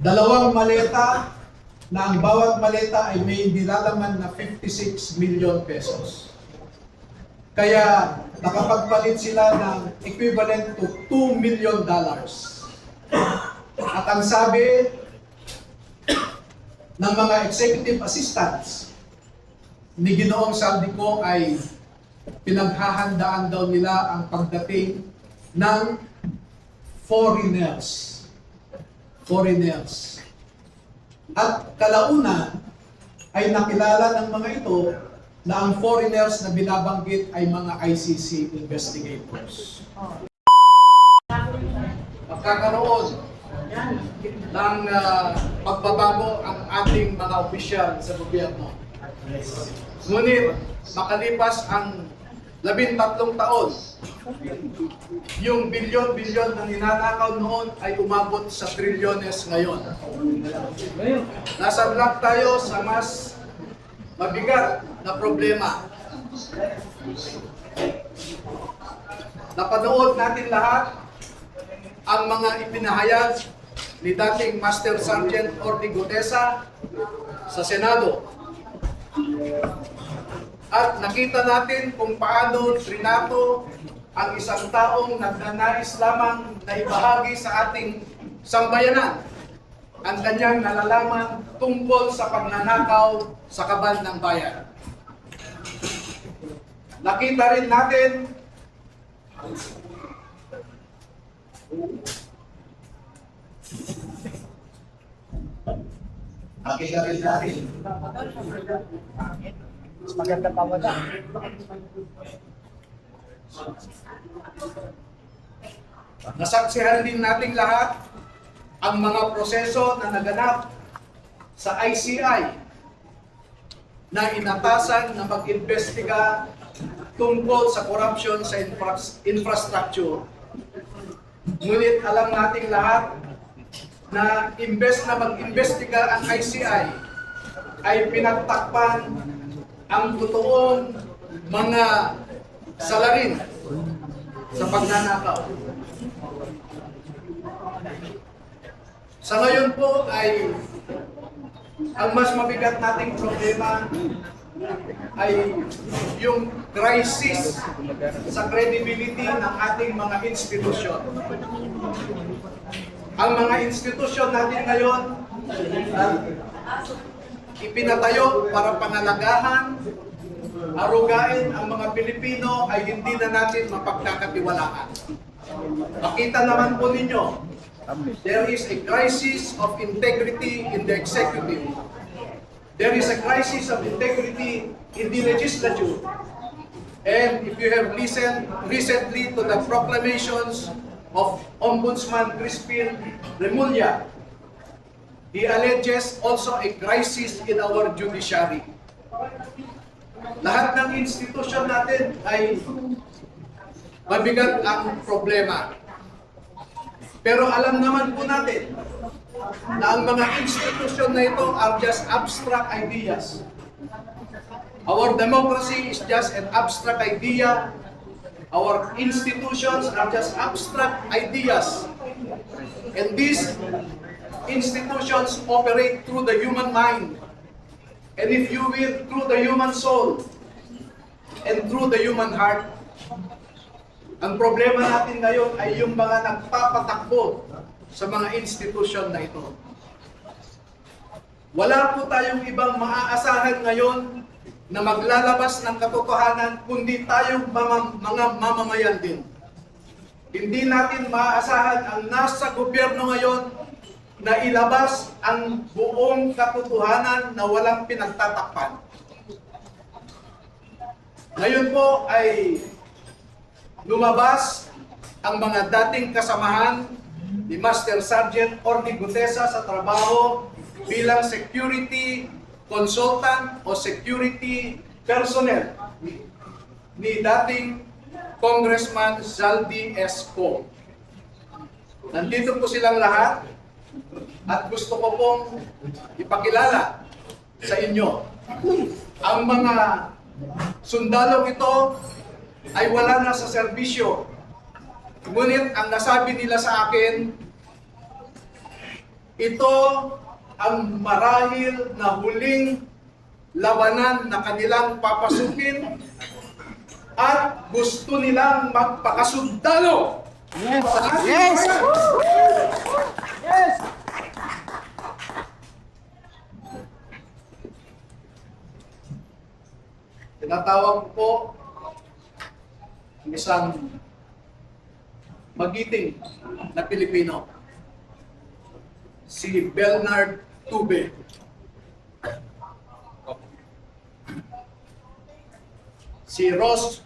Dalawang maleta na ang bawat maleta ay may nilalaman na 56 million pesos. Kaya nakapagpalit sila ng equivalent to $2 million. At ang sabi ng mga executive assistants ni Ginoong Saldico ay pinaghahandaan daw nila ang pagdating ng foreigners. At kalaunan ay nakilala ng mga ito na ang foreigners na binabanggit ay mga ICC investigators. Magkakaroon ng pagbabago ang ating mga opisyal sa gobyerno. Ngunit makalipas ang 13 taon, yung bilyon-bilyon na ninanakaw noon ay umabot sa trilyones ngayon. Nasa vlog tayo sa mas mabigat na problema. Napanood natin lahat ang mga ipinahayag ni dating Master Sergeant Orly Gutesa sa Senado. At nakita natin kung paano trinato ang isang taong nagnanais lamang na ibahagi sa ating sambayanan ang kanyang nalalaman tungkol sa pagnanakaw sa kabal ng bayan. Nakita rin natin Mas maganda pa wala. Nasaksihan din nating lahat ang mga proseso na naganap sa ICI na inatasan na mag-imbestiga tungkol sa corruption sa infrastructure. Ngunit alam nating lahat na imbes na mag-imbestiga ang ICI ay pinagtakpan ang totoong mga salarin sa pagnanakaw. Sa ngayon po ay ang mas mabigat nating problema ay yung crisis sa credibility ng ating mga institusyon. Ang mga institusyon natin ngayon ipinatayo para pangalagahan, arugain ang mga Pilipino ay hindi na natin mapagkakatiwalaan. Makita naman po ninyo, there is a crisis of integrity in the executive. There is a crisis of integrity in the legislature. And if you have listened recently to the proclamations of Ombudsman Crispin Remulla, he alleges also a crisis in our judiciary. Lahat ng institusyon natin ay mabigat ang problema. Pero alam naman po natin na ang mga institusyon na ito are just abstract ideas. Our democracy is just an abstract idea. Our institutions are just abstract ideas. And these institutions operate through the human mind, and if you will, through the human soul, and through the human heart. Ang problema natin ngayon ay yung mga nagpapatakbo sa mga institusyon na ito. Wala po tayong ibang maaasahan ngayon na maglalabas ng katotohanan kundi tayong mga mamamayan din. Hindi natin maaasahan ang nasa gobyerno ngayon na ilabas ang buong katotohanan na walang pinagtatakpan. Ngayon po ay lumabas ang mga dating kasamahan ni Master Sergeant Orly Gutesa sa trabaho bilang security consultant o security personnel ni dating Congressman Zaldi S. Poe. Nandito po silang lahat. At gusto ko pong ipakilala sa inyo. Ang mga sundalong ito ay wala na sa serbisyo. Ngunit ang nasabi nila sa akin, ito ang marahil na huling labanan na kanilang papasukin at gusto nilang magpakasundalo. Yes! Sa ating Yes! bayan. Yes! Tinatawag po ang isang magiting na Pilipino, si Bernard Tube. Si Ross,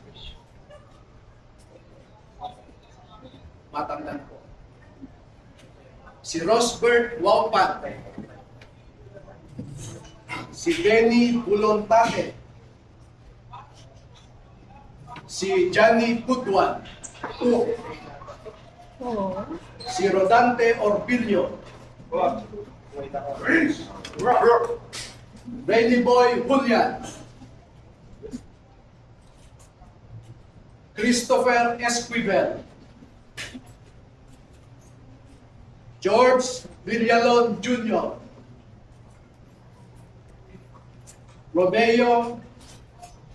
matanda po. Si Rosbert Waupan. Si Benny Bulontate. Si Johnny Putwan. Si Rodante Orbilio. Rainy Boy Julian. Christopher Esquivel. George Villalon Jr.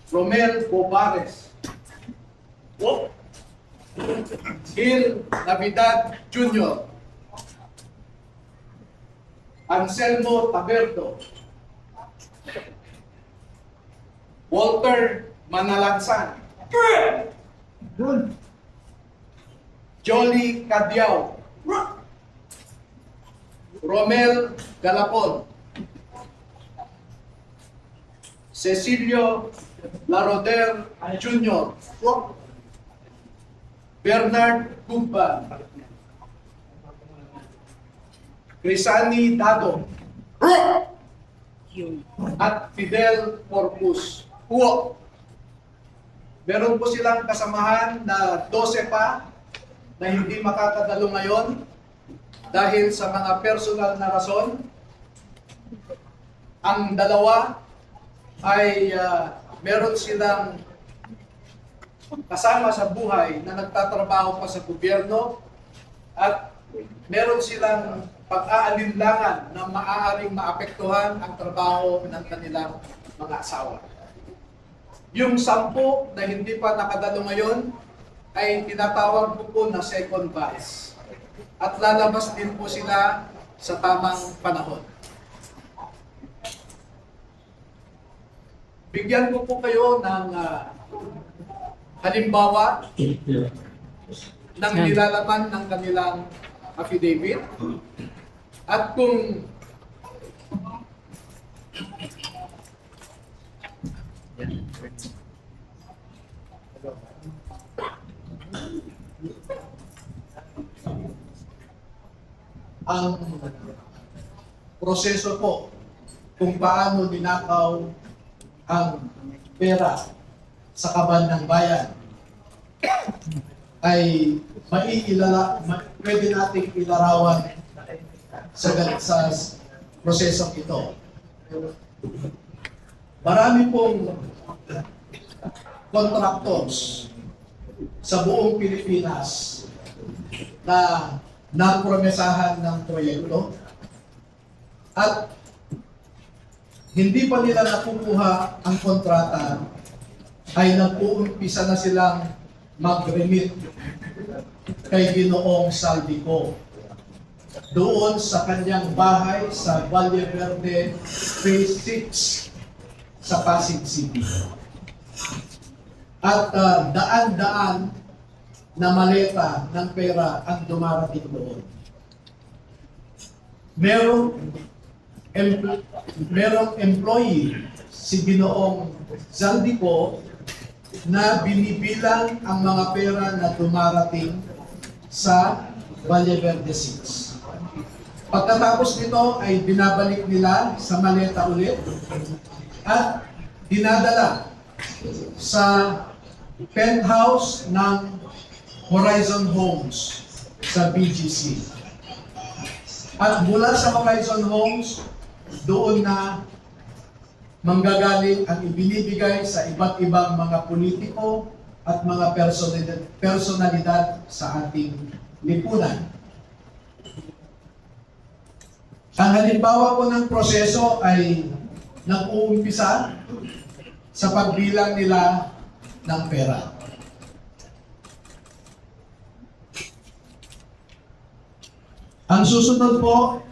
Romel Bobares. Gil Navidad Jr. Anselmo Taberto. Walter Manalansan. Jolly Cadiao. Romel Galapon. Cecilio Laroder Jr. Bernard Gumba. Crisani Dado. At Fidel Corpus. Meron po silang kasamahan na 12 pa na hindi makakadalo ngayon dahil sa mga personal na rason. Ang dalawa ay meron silang kasama sa buhay na nagtatrabaho pa sa gobyerno at meron silang pag-aalinlangan na maaaring maapektuhan ang trabaho ng kanilang mga asawa. Yung 10 na hindi pa nakadalo ngayon ay tinatawag po po na second batch. At lalabas din po sila sa tamang panahon. Bigyan ko po kayo ng halimbawa ng nilalaman ng kanilang affidavit. At kung ang proseso po kung paano ninakaw ang pera sa kaban ng bayan ay pwede nating ilarawan sa prosesong ito. Marami pong contractors sa buong Pilipinas na napromesahan ng proyekto at hindi pa nila nakukuha ang kontrata ay nag-uumpisa na silang mag-remit kay Ginoong Saldico doon sa kanyang bahay sa Valle Verde Phase 6 sa Pasig City. At daan-daan na maleta ng pera ang dumarating doon. Merong employee si Ginoong Zaldico na binibilang ang mga pera na dumarating sa Valle Verde 6. Pagkatapos nito ay binabalik nila sa maleta ulit at dinadala sa penthouse ng Horizon Homes sa BGC. At mula sa Horizon Homes, doon na manggagaling ang ibinibigay sa iba't ibang mga politiko at mga personalidad sa ating lipunan. Ang halimbawa po ng proseso ay nag-uumpisa sa pagbilang nila ng pera. Ang susunod po,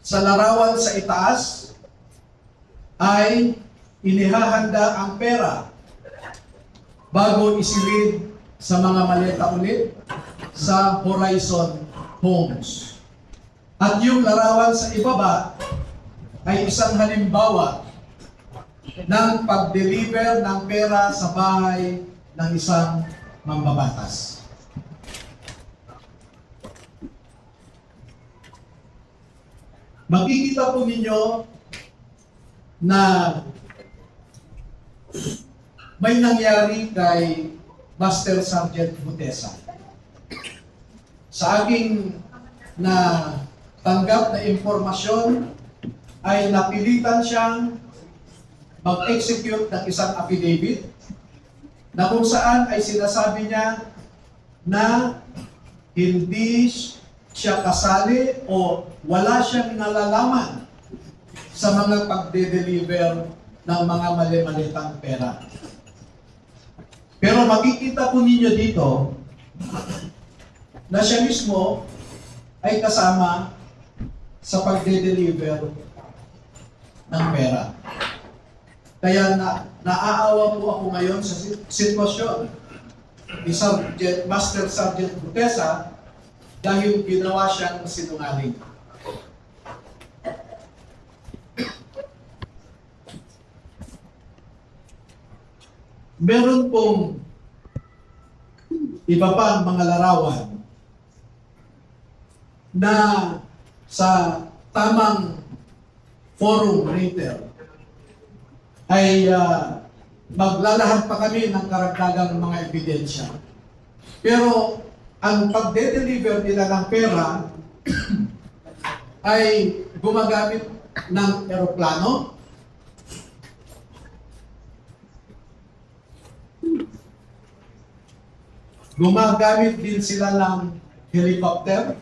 sa larawan sa itaas ay inihahanda ang pera bago isilid sa mga maleta ulit sa Horizon Homes. At yung larawan sa ibaba ay isang halimbawa ng pag-deliver ng pera sa bahay ng isang mambabatas. Makikita po ninyo na may nangyari kay Master Sergeant Butesa. Sa aking na tanggap na impormasyon ay napilitan siyang mag-execute ng isang affidavit na kung saan ay sinasabi niya na hindi siya kasali o wala siyang nalalaman sa mga pagde-deliver ng mga mali-malitang pera. Pero makikita po ninyo dito na siya mismo ay kasama sa pagde-deliver ng pera. Kaya naaawa po ako ngayon sa sitwasyon ni Master Sergeant Butesa dahil ginawa siyang sinungaling. Meron pong iba pang mga larawan na sa tamang forum later ay maglalahad pa kami ng karagdagang mga ebidensya. Pero ang pagde-deliver nila ng pera ay gumagamit ng eroplano, gumagamit din sila ng helicopter,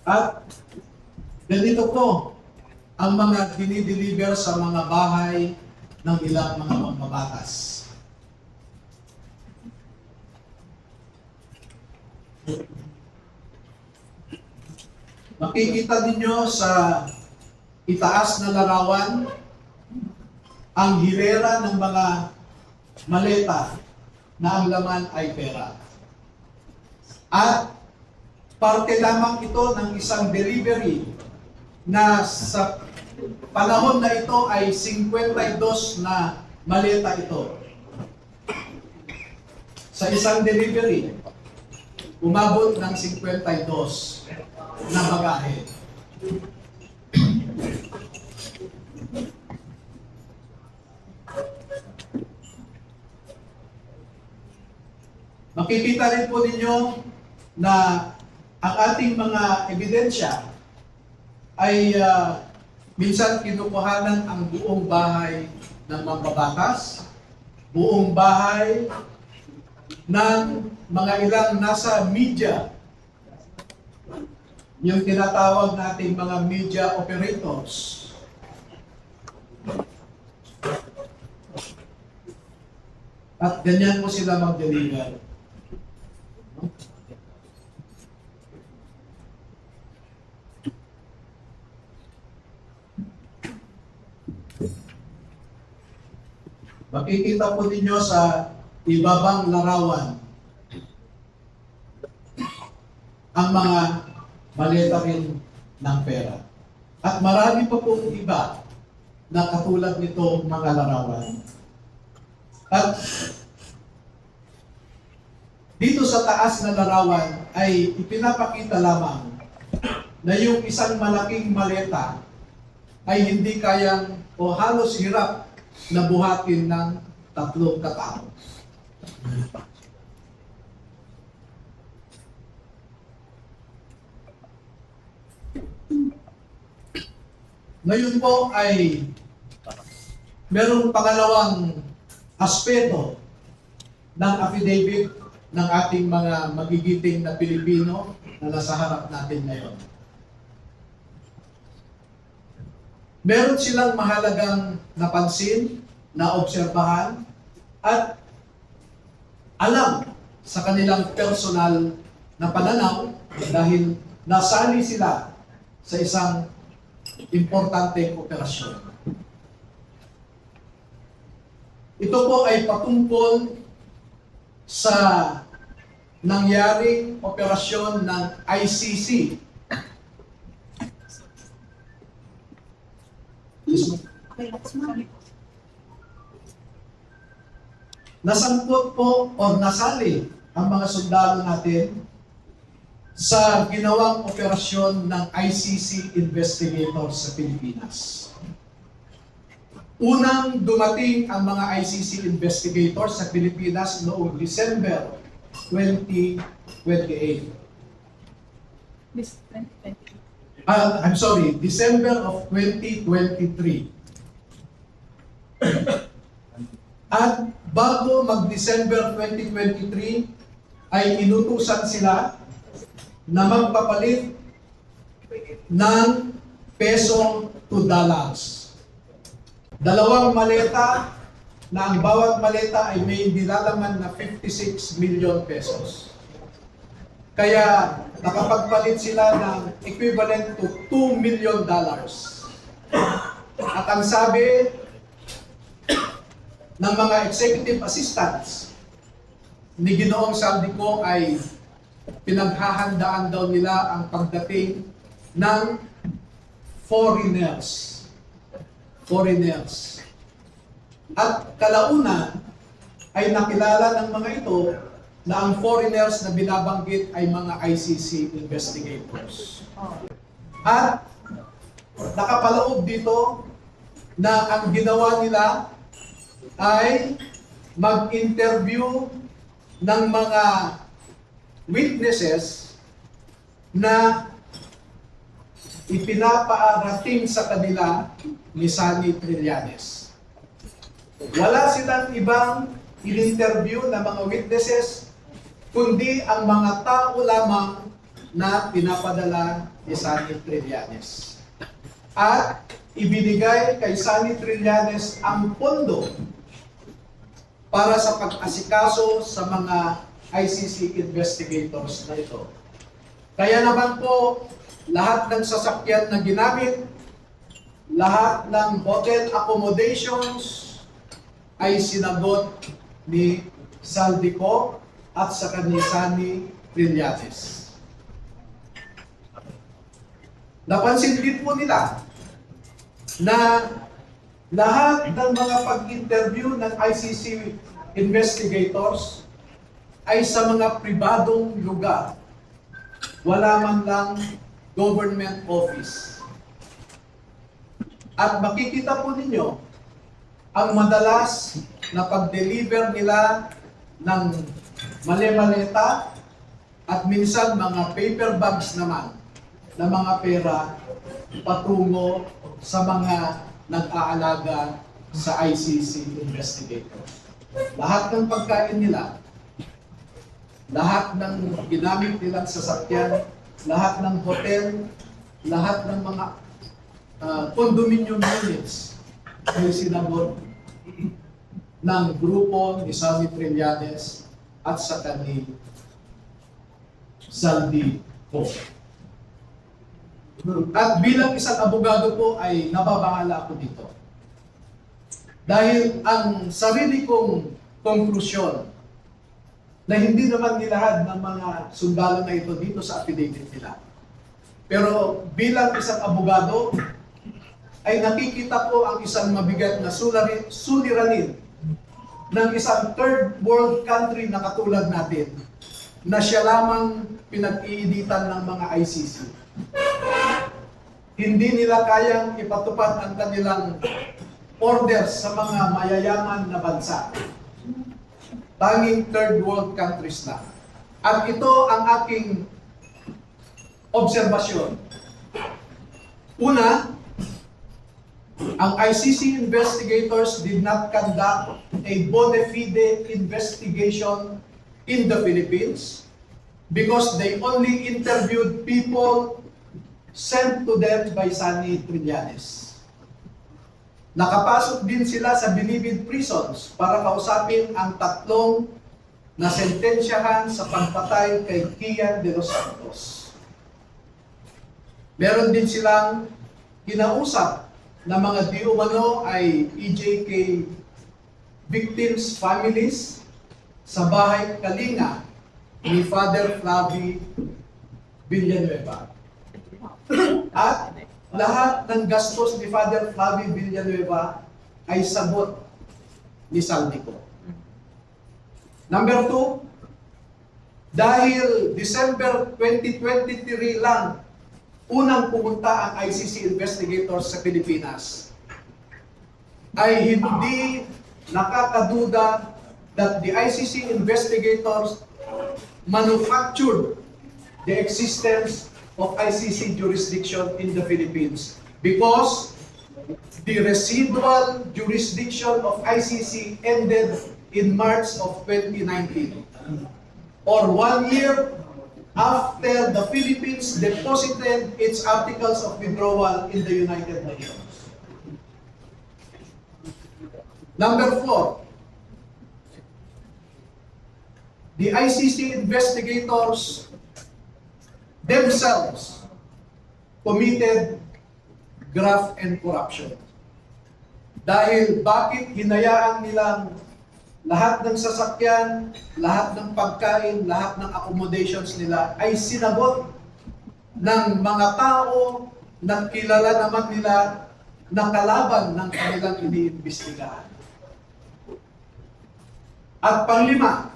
at ganito po ang mga dinideliver sa mga bahay ng ilang mga mambabatas. Makikita ninyo sa itaas na larawan ang hilera ng mga maleta na ang laman ay pera. At parte lamang ito ng isang delivery na sa panahon na ito ay 52 na maleta ito. Sa isang delivery, umabot ng 52 na bagahe. Makikita rin po ninyo na ang ating mga ebidensya ay minsan kinukuhanan ang buong bahay ng mambabatas, buong bahay ng mga ilang nasa media, yung tinatawag nating mga media operators. At ganyan po sila mag-deliver. Makikita po ninyo sa ibabang larawan ang mga maleta rin ng pera. At marami pa pong iba na katulad nito mga larawan. At dito sa taas na larawan ay ipinapakita lamang na yung isang malaking maleta ay hindi kayang o halos hirap na buhatin ng 3 katao. Ngayon po ay merong pangalawang aspeto ng affidavit ng ating mga magigiting na Pilipino na nasa harap natin ngayon. Meron silang mahalagang napansin, naobserbahan, at alam sa kanilang personal na pananaw dahil nasali sila sa isang importanteng operasyon. Ito po ay patungkol sa nangyaring operasyon ng ICC. Nasangkot po o nasali ang mga sundalo natin sa ginawang operasyon ng ICC investigators sa Pilipinas. Unang dumating ang mga ICC investigators sa Pilipinas noong December 2028. December of 2023. At bago mag-December 2023, ay inutusan sila na magpapalit ng peso to dollars. Dalawang maleta na ang bawat maleta ay may nilalaman na 56 million pesos. Kaya nakapagpalit sila ng equivalent to $2 million. At ang sabi ng mga executive assistants ni Ginoong Saldico ay pinaghahandaan daw nila ang pagdating ng foreigners. At kalaunan ay nakilala ng mga ito na ang foreigners na binabanggit ay mga ICC investigators. At nakapaloob dito na ang ginawa nila ay mag-interview ng mga witnesses na ipinapaarating sa kanila ni Sunny Trillanes. Wala silang ibang in-interview na mga witnesses, kundi ang mga tao lamang na pinapadala ni Sunny Trillanes. At ibinigay kay Sunny Trillanes ang pondo para sa pag-asikaso sa mga ICC investigators na ito. Kaya naman po, lahat ng sasakyan na ginamit, lahat ng hotel accommodations ay sinagot ni Saldico at sa ni Sunny Trillanes. Napansin din po nila na lahat ng mga pag-interview ng ICC investigators ay sa mga pribadong lugar. Wala man lang government office. At makikita po ninyo ang madalas na pag-deliver nila ng mali-maleta at minsan mga paper bags naman na mga pera patungo sa mga nag-aalaga sa ICC investigators. Lahat ng pagkain nila, lahat ng ginamit nilang sasakyan, lahat ng hotel, lahat ng mga condominium units ay sinagot ng grupo ni Sunny Trillanes at sa ni Saldico. At bilang isang abogado po ay nababahala ako dito. Dahil ang sarili kong konklusyon na hindi naman nilahad ng mga sundalo na ito dito sa affidavit nila. Pero bilang isang abogado, ay nakikita ko ang isang mabigat na suliranin ng isang third world country na katulad natin na siya lamang pinag-iinitan ng mga ICC. Hindi nila kayang ipatupad ang kanilang orders sa mga mayayaman na bansa. Tanging third world countries na. At ito ang aking obserbasyon. Una, ang ICC investigators did not conduct a bona fide investigation in the Philippines because they only interviewed people sent to them by Sunny Trillanes. Nakapasok din sila sa Bilibid prisons para kausapin ang tatlong na sentensyahan sa pagpatay kay Kian de los Santos. Meron din silang kinausap na mga di umano ay EJK victims' families sa bahay Kalinga ni Father Flavi Villanueva. At lahat ng gastos ni Father Flavi Villanueva ay sagot ni Saldico. Number 2, dahil December 2023 lang unang pumunta ang ICC investigators sa Pilipinas, ay hindi nakakaduda that the ICC investigators manufactured the existence of ICC jurisdiction in the Philippines because the residual jurisdiction of ICC ended in March of 2019, or 1 year after the Philippines deposited its articles of withdrawal in the United Nations. Number 4, the ICC investigators themselves committed graft and corruption. Dahil bakit hinayaan nilang lahat ng sasakyan, lahat ng pagkain, lahat ng accommodations nila ay sinagot ng mga tao na kilala naman nila na kalaban ng kanilang iniimbestigahan. At panglima,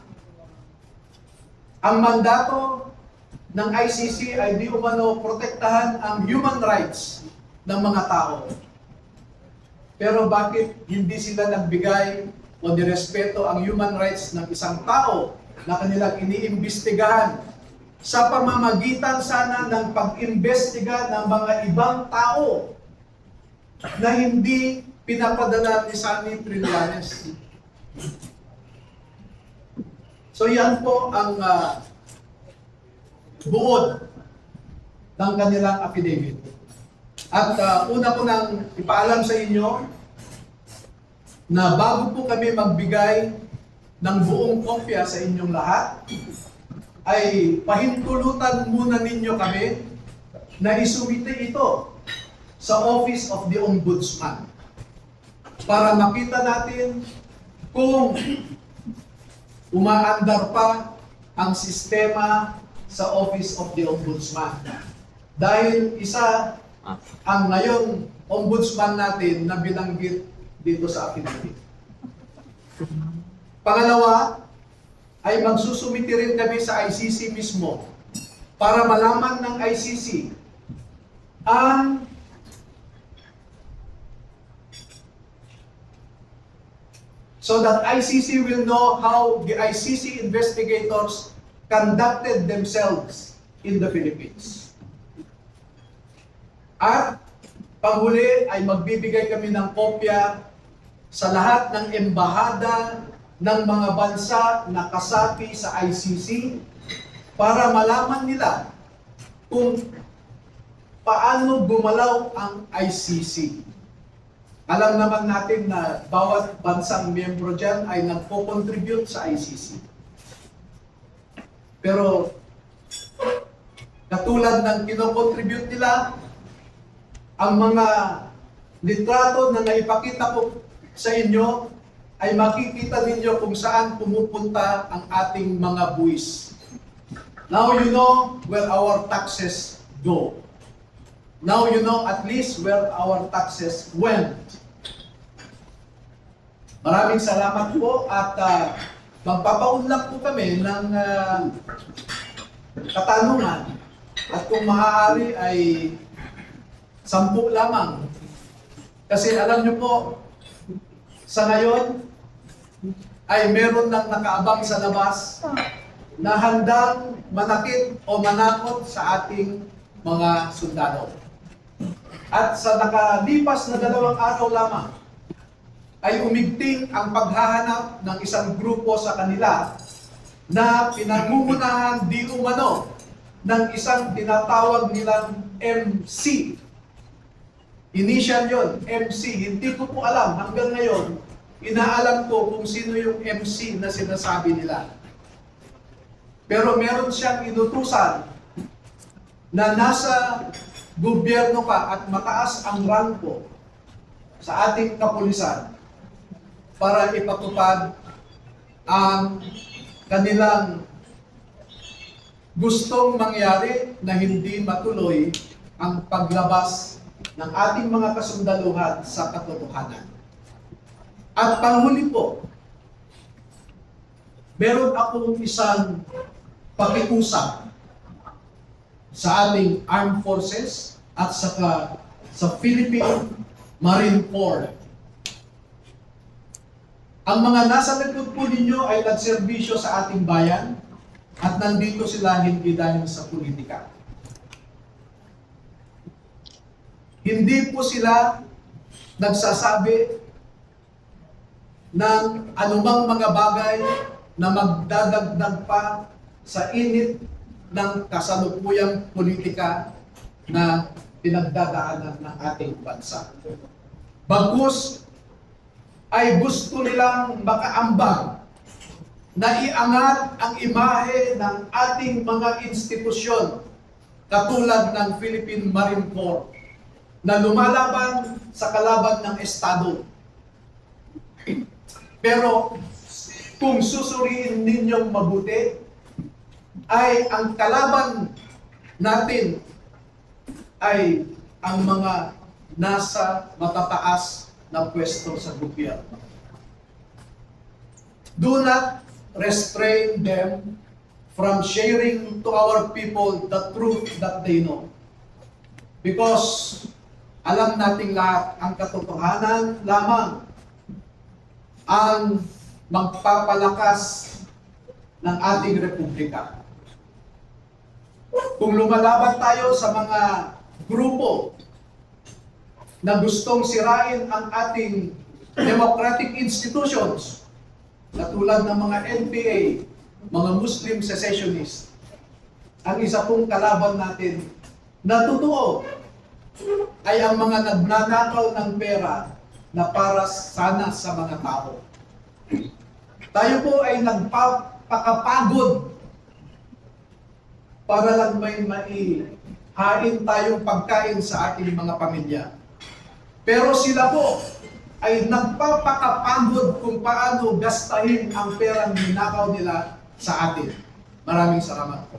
ang mandato ng ICC ay di umano protektahan ang human rights ng mga tao. Pero bakit hindi sila nagbigay o nirespeto ang human rights ng isang tao na kanilang iniimbestigahan sa pamamagitan sana ng pag-imbestiga ng mga ibang tao na hindi pinapadala ni Sunny Trillanes? So yan po ang buod ng kanilang affidavit. At una ko nang ipaalam sa inyo na bago po kami magbigay ng buong kopya sa inyong lahat, ay pahintulutan muna ninyo kami na isumite ito sa Office of the Ombudsman para makita natin kung umaandar pa ang sistema sa Office of the Ombudsman. Dahil isa ang ngayon Ombudsman natin na binanggit dito sa affidavit. Pangalawa, ay magsusumiti rin kami sa ICC mismo para malaman ng ICC ang so that ICC will know how the ICC investigators conducted themselves in the Philippines. At panghuli ay magbibigay kami ng kopya sa lahat ng embahada ng mga bansa na kasapi sa ICC para malaman nila kung paano gumalaw ang ICC. Alam naman natin na bawat bansang miyembro dyan ay nagpo-contribute sa ICC. Pero katulad ng kino-contribute nila, ang mga litrato na naipakita ko sa inyo ay makikita ninyo kung saan pumupunta ang ating mga buwis. Now you know where our taxes go. Now you know at least where our taxes went. Maraming salamat po at magpapaunlak po kami ng katanungan at kung maaari ay 10 lamang. Kasi alam nyo po, sa ngayon ay meron lang nakaabang sa labas na handang manakit o manakot sa ating mga sundalo. At sa nakalipas na 2 araw lamang, ay umigting ang paghahanap ng isang grupo sa kanila na pinangungunahan di umano ng isang tinatawag nilang MC. Initial yon, MC. Hindi ko po alam hanggang ngayon, inaalam ko kung sino yung MC na sinasabi nila. Pero meron siyang inutusan na nasa gobyerno pa at mataas ang rangko sa ating kapulisan para ipatupad ang kanilang gustong mangyari na hindi matuloy ang paglabas ng ating mga kasundaluhan sa katotohanan. At panghuli po, meron akong isang pakiusap sa ating armed forces at saka sa Philippine Marine Corps. Ang mga nasa likod po ninyo ay nagserbisyo sa ating bayan at nandito sila hindi dahil sa politika. Hindi po sila nagsasabi ng anumang mga bagay na magdadagdag pa sa init ng kasalukuyang politika na pinagdadaanan ng ating bansa. Bagkus ay gusto nilang makaambag na iangat ang imahe ng ating mga institusyon katulad ng Philippine Marine Corps na lumalaban sa kalaban ng Estado. Pero kung susuriin ninyong mabuti, ay ang kalaban natin ay ang mga nasa matataas na pwesto sa gobyerno. Do not restrain them from sharing to our people the truth that they know. Because alam nating lahat, ang katotohanan lamang ang magpapalakas ng ating republika. Kung lumalaban tayo sa mga grupo na gustong sirain ang ating democratic institutions, katulad ng mga NPA, mga Muslim secessionists, ang isa pong kalaban natin na totoo ay ang mga nagnanakaw ng pera na para sana sa mga tao. Tayo po ay nagpapakapagod para lang may maihain tayong pagkain sa ating mga pamilya. Pero sila po ay nagpapakapagod kung paano gastahin ang perang ninakaw nila sa atin. Maraming salamat po.